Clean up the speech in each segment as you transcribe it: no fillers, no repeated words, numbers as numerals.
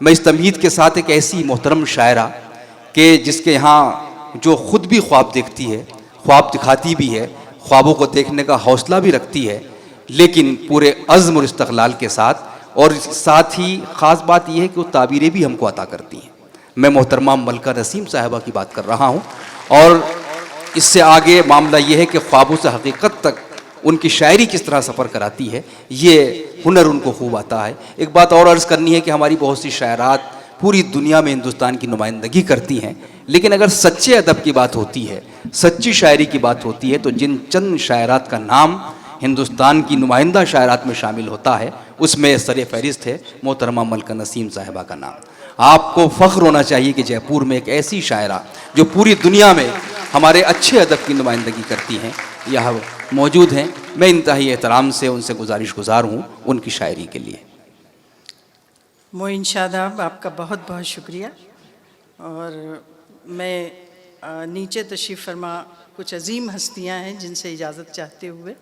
میں اس تمہید کے ساتھ ایک ایسی محترم شاعرہ کہ جس کے یہاں جو خود بھی خواب دیکھتی ہے، خواب دکھاتی بھی ہے، خوابوں کو دیکھنے کا حوصلہ بھی رکھتی ہے، لیکن پورے عزم اور استقلال کے ساتھ، اور ساتھ ہی خاص بات یہ ہے کہ وہ تعبیریں بھی ہم کو عطا کرتی ہیں. میں محترمہ ملکہ نسیم صاحبہ کی بات کر رہا ہوں، اور اس سے آگے معاملہ یہ ہے کہ خوابوں سے حقیقت تک ان کی شاعری کس طرح سفر کراتی ہے، یہ ہنر ان کو خوب آتا ہے. ایک بات اور عرض کرنی ہے کہ ہماری بہت سی شاعرات پوری دنیا میں ہندوستان کی نمائندگی کرتی ہیں، لیکن اگر سچے ادب کی بات ہوتی ہے، سچی شاعری کی بات ہوتی ہے، تو جن چند شاعرات کا نام ہندوستان کی نمائندہ شاعرات میں شامل ہوتا ہے، اس میں سر فہرست ہے محترمہ ملکہ نسیم صاحبہ کا نام. آپ کو فخر ہونا چاہیے کہ جے پور میں ایک ایسی شاعرہ جو پوری دنیا میں ہمارے اچھے ادب کی نمائندگی کرتی ہیں یہاں موجود ہیں. میں انتہائی احترام سے ان سے گزارش گزار ہوں ان کی شاعری کے لیے. معین شاداب، آپ کا بہت بہت شکریہ. اور میں نیچے تشریف فرما کچھ عظیم ہستیاں ہیں جن سے اجازت چاہتے ہوئے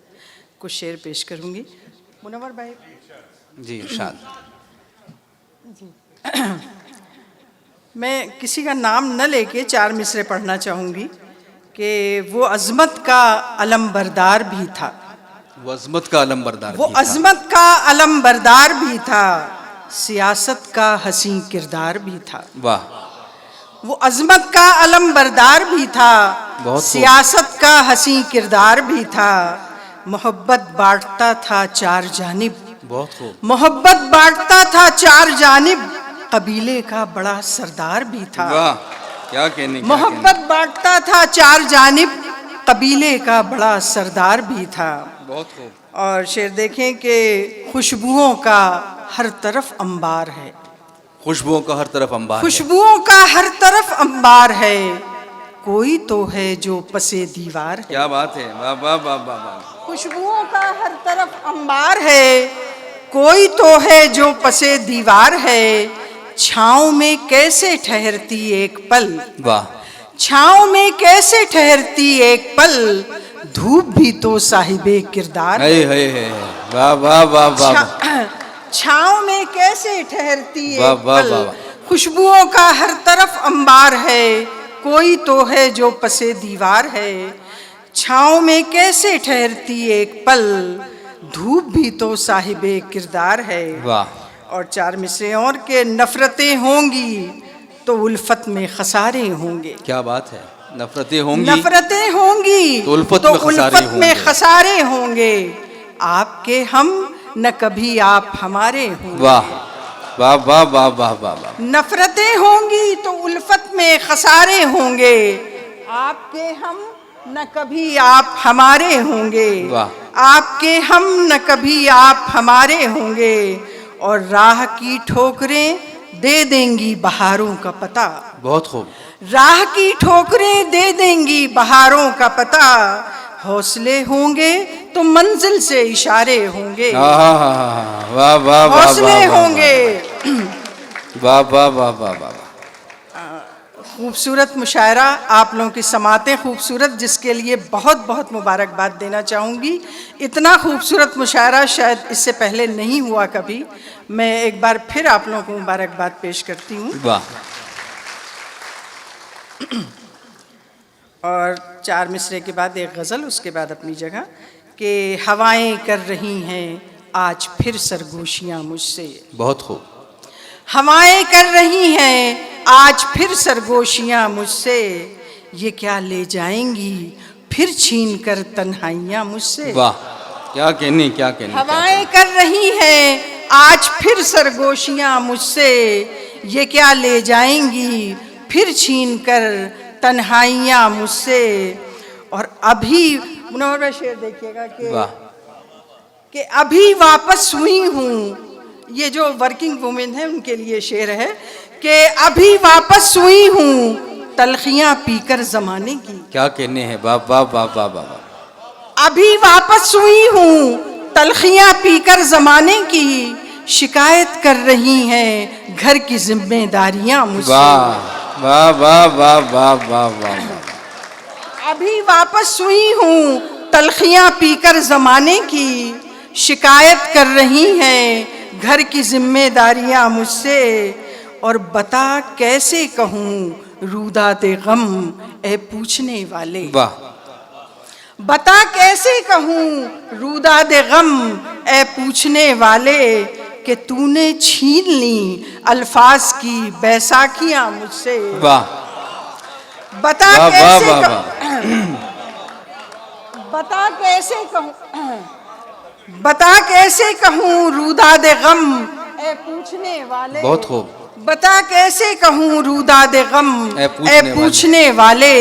کچھ شعر پیش کروں گی. منور بھائی. جی ارشاد. میں کسی کا نام نہ لے کے 4 مصرے پڑھنا چاہوں گی کہ وہ عظمت کا علم بردار بھی تھا. وہ عظمت کا علم بردار وہ بھی تھا. عظمت کا علم بردار بھی تھا، سیاست کا حسین کردار بھی تھا. واہ. وہ عظمت کا علم بردار بھی تھا، بہت خوب. سیاست کا حسین کردار بھی تھا. محبت بانٹتا تھا 4 جانب. بہت خوب. محبت بانٹتا تھا 4 جانب، قبیلے کا بڑا سردار بھی تھا. واہ کیا کہنے. محبت بانٹتا تھا 4 جانب، قبیلے کا بڑا سردار بھی تھا. بہت خوب. اور شعر دیکھیں کہ خوشبوؤں کا ہر طرف انبار ہے. خوشبوؤں کا ہر طرف انبار. خوشبوؤں کا ہر طرف انبار ہے، کوئی تو ہے جو پسے دیوار ہے. کیا بات ہے. واہ واہ واہ واہ واہ. خوشبوؤں کا ہر طرف انبار ہے، کوئی تو ہے جو پسے دیوار ہے. چھاؤں میں کیسے ٹھہرتی ایک پل. واہ. چھاؤں میں کیسے ٹھہرتی ایک پل، دھوپ بھی تو صاحب کردار ہے. واہ واہ واہ واہ. چھاؤں میں کیسے ٹھہرتی ایک پل، خوشبوؤں کا ہر طرف انبار ہے، کوئی تو ہے جو پسے دیوار ہے. چھاؤں میں کیسے ٹھہرتی ایک پل، دھوپ بھی تو صاحب کردار ہے. واہ. اور 4 مصرے اور کہ نفرتیں ہوں گی تو الفت میں خسارے ہوں گے. کیا بات ہے. نفرتیں ہوں گی، نفرتیں ہوں گی تو الفت میں خسارے ہوں گے. آپ کے ہم نہ کبھی آپ ہمارے ہوں گے. واہ واہ واہ واہ واہ واہ. نفرتیں ہوں گی تو الفت میں خسارے ہوں گے، آپ کے ہم نہ کبھی آپ ہمارے ہوں گے. آپ کے ہم نہ کبھی آپ ہمارے ہوں گے. اور راہ کی ٹھوکریں دے دیں گی بہاروں کا پتہ. بہت خوب. راہ کی ٹھوکریں دے دیں گی بہاروں کا پتہ، حوصلے ہوں گے تو منزل سے اشارے ہوں گے. حوصلے ہوں گے. واہ واہ واہ واہ واہ. خوبصورت مشاعرہ، آپ لوگوں کی سماعتیں خوبصورت، جس کے لیے بہت بہت مبارکباد دینا چاہوں گی. اتنا خوبصورت مشاعرہ شاید اس سے پہلے نہیں ہوا کبھی. میں ایک بار پھر آپ لوگوں کو مبارکباد پیش کرتی ہوں. واہ. اور 4 مصرے کے بعد ایک غزل، اس کے بعد اپنی جگہ کہ ہوائیں کر رہی ہیں آج پھر سرگوشیاں مجھ سے. بہت خوب. ہوائیں کر رہی ہیں آج پھر سرگوشیاں مجھ سے، یہ کیا لے جائیں گی پھر چھین کر تنہائیاں مجھ سے. واہ کیا کہنے کیا کہنے. ہوائیں کر رہی ہیں آج پھر سرگوشیاں مجھ سے، یہ کیا لے جائیں گی پھر چھین کر تنہائیاں مجھ سے. اور ابھی منور شعر دیکھیے گا کہ ابھی واپس ہوئی ہوں، یہ جو ورکنگ وومن ہیں ان کے لیے شعر ہے کہ ابھی واپس ہوئی ہوں تلخیاں پی کر زمانے کی. کیا کہنے ہیں. واہ واہ واہ واہ واہ. ابھی واپس ہوئی ہوں تلخیاں پی کر زمانے کی، شکایت کر رہی ہیں گھر کی ذمہ داریاں مجھ سے. واہ واہ واہ واہ واہ واہ. ابھی واپس ہوئی ہوں تلخیاں پی کر زمانے کی، شکایت کر رہی ہیں گھر کی ذمہ داریاں مجھ سے. اور بتا کیسے کہوں روداد غم اے پوچھنے والے، واہ بتا کیسے کہوں روداد غم اے پوچھنے والے، کہ تو نے چھین لی الفاظ کی بیساکھیاں مجھ سے، واہ بتا واہ کیسے واہ بتا کیسے کہوں بتا کیسے کہوں روداد غم اے پوچھنے والے، بہت خوب، بتا کیسے کہوں روداد غم اے پوچھنے والے،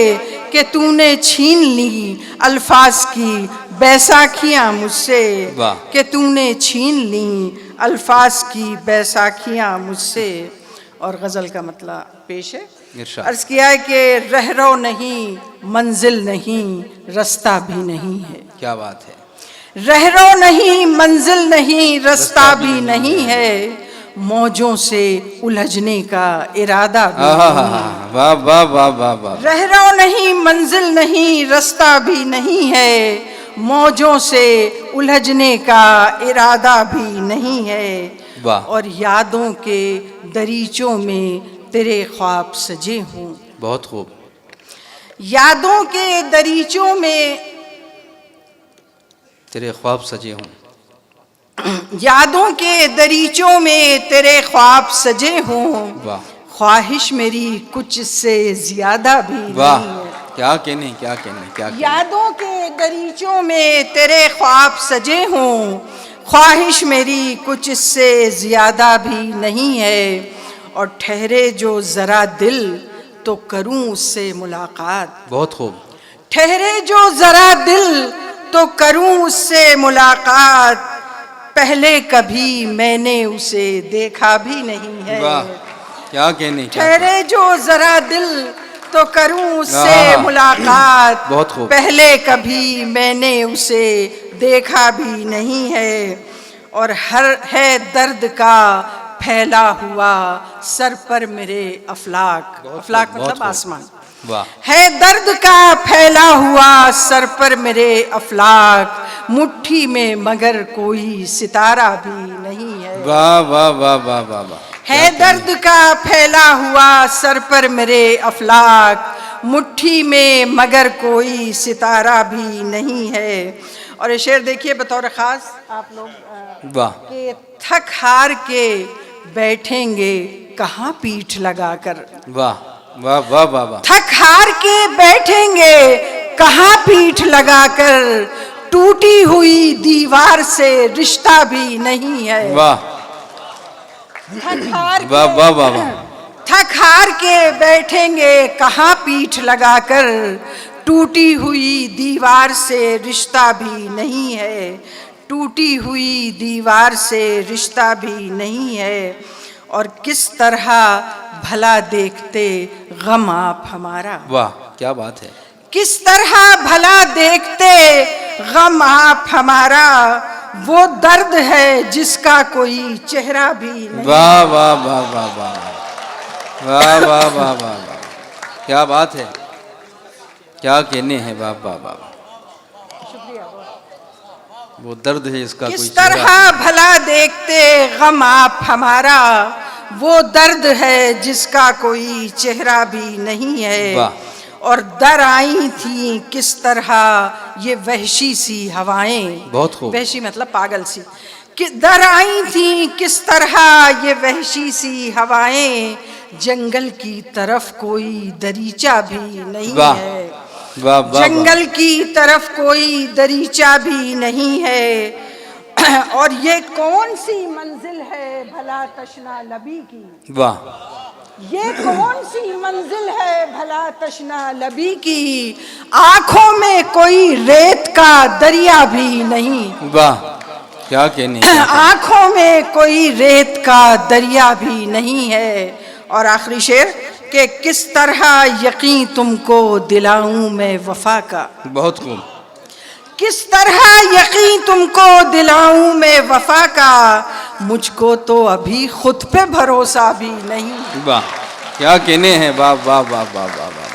کہ تو نے چھین لی الفاظ کی بیساکھیاں مجھ سے، واہ کہ تو نے چھین لی الفاظ کی بیساکھیاں مجھ سے۔ اور غزل کا مطلب پیش ہے، ارشاد۔ عرض کیا ہے کہ رہرو نہیں منزل نہیں رستہ بھی نہیں ہے، کیا بات ہے، رہرو نہیں منزل نہیں رستہ بھی نہیں ہے، موجوں سے الجھنے کا ارادہ بھی نہیں ہے، واہ واہ واہ واہ واہ، رہرو نہیں منزل نہیں رستہ بھی نہیں ہے، موجوں سے الجھنے کا ارادہ بھی نہیں ہے، واہ اور یادوں کے دریچوں میں تیرے خواب سجے ہوں، بہت خوب، یادوں کے دریچوں میں تیرے خواب سجے ہوں، یادوں کے دریچوں میں تیرے خواب سجے ہوں، واہ خواہش میری کچھ سے زیادہ بھی واہ، نہیں ہے، کیا کہنے کیا کہنے کیا کہنے، یادوں کے دریچوں میں تیرے خواب سجے ہوں، خواہش میری کچھ اس سے زیادہ بھی نہیں ہے، اور ٹھہرے جو ذرا دل تو کروں اس سے ملاقات، بہت خوب، ٹھہرے جو ذرا دل تو کروں اس سے ملاقات، پہلے کبھی میں نے اسے دیکھا بھی نہیں ہے، واہ کیا کہنے کیا ٹھہرے جو ذرا دل تو کروں اس سے آہا، ملاقات، بہت خوب، پہلے کبھی میں نے اسے دیکھا بھی نہیں ہے، اور ہر ہے درد کا پھیلا ہوا سر پر میرے افلاک، افلاک بہت مطلب خوب، آسمان، واہ ہے درد کا پھیلا ہوا سر پر میرے افلاک، مٹھی میں مگر کوئی ستارہ بھی نہیں ہے، واہ واہ واہ واہ واہ واہ، ہے درد کا پھیلا ہوا سر پر میرے افلاک، مٹھی میں مگر کوئی ستارہ بھی نہیں ہے، اور یہ شعر دیکھیے بطور خاص آپ لوگ، واہ کہ تھک ہار کے بیٹھیں گے کہاں پیٹھ لگا کر، واہ واہ واہ واہ واہ، تھک ہار کے بیٹھیں گے کہاں پیٹھ لگا کر، ٹوٹی ہوئی دیوار سے رشتہ بھی نہیں ہے، واہ تھک ہار واہ واہ واہ واہ، تھک ہار کے بیٹھیں گے کہاں پیٹھ لگا کر، ٹوٹی ہوئی دیوار سے رشتہ بھی نہیں ہے، ٹوٹی ہوئی دیوار سے رشتہ بھی نہیں ہے، اور کس طرح بھلا دیکھتے غم آپ ہمارا، واہ کیا بات ہے، کس طرح بھلا دیکھتے غم آپ ہمارا، وہ درد ہے جس کا کوئی چہرہ بھی نہیں، واہ واہ واہ واہ واہ واہ واہ واہ واہ واہ، کیا بات ہے، کیا کہنے ہیں، واہ واہ واہ، وہ درد ہے اس کا کوئی کس چہرہ، طرح بھلا دیکھتے غم آپ ہمارا، وہ درد ہے جس کا کوئی چہرہ بھی نہیں ہے، واہ اور در آئی تھیں کس طرح یہ وحشی سی ہوائیں، بہت خوب، وحشی مطلب پاگل سی، کہ در آئی تھیں کس طرح یہ وحشی سی ہوائیں، جنگل کی طرف کوئی دریچہ بھی نہیں واہ ہے، واہ واہ، جنگل کی طرف کوئی دریچہ بھی نہیں ہے، اور یہ کون سی منزل ہے بھلا تشنا لبی کی، واہ یہ کون سی منزل ہے بھلا تشنا لبی کی، آنکھوں میں کوئی ریت کا دریا بھی نہیں، واہ کیا کہنے، آنکھوں میں کوئی ریت کا دریا بھی نہیں ہے، اور آخری شعر کہ کس طرح یقین تم کو دلاؤں میں وفا کا، بہت خوب، کس طرح یقین تم کو دلاؤں میں وفا کا، مجھ کو تو ابھی خود پہ بھروسہ بھی نہیں، واہ کیا کہنے ہیں، واہ واہ واہ واہ واہ واہ،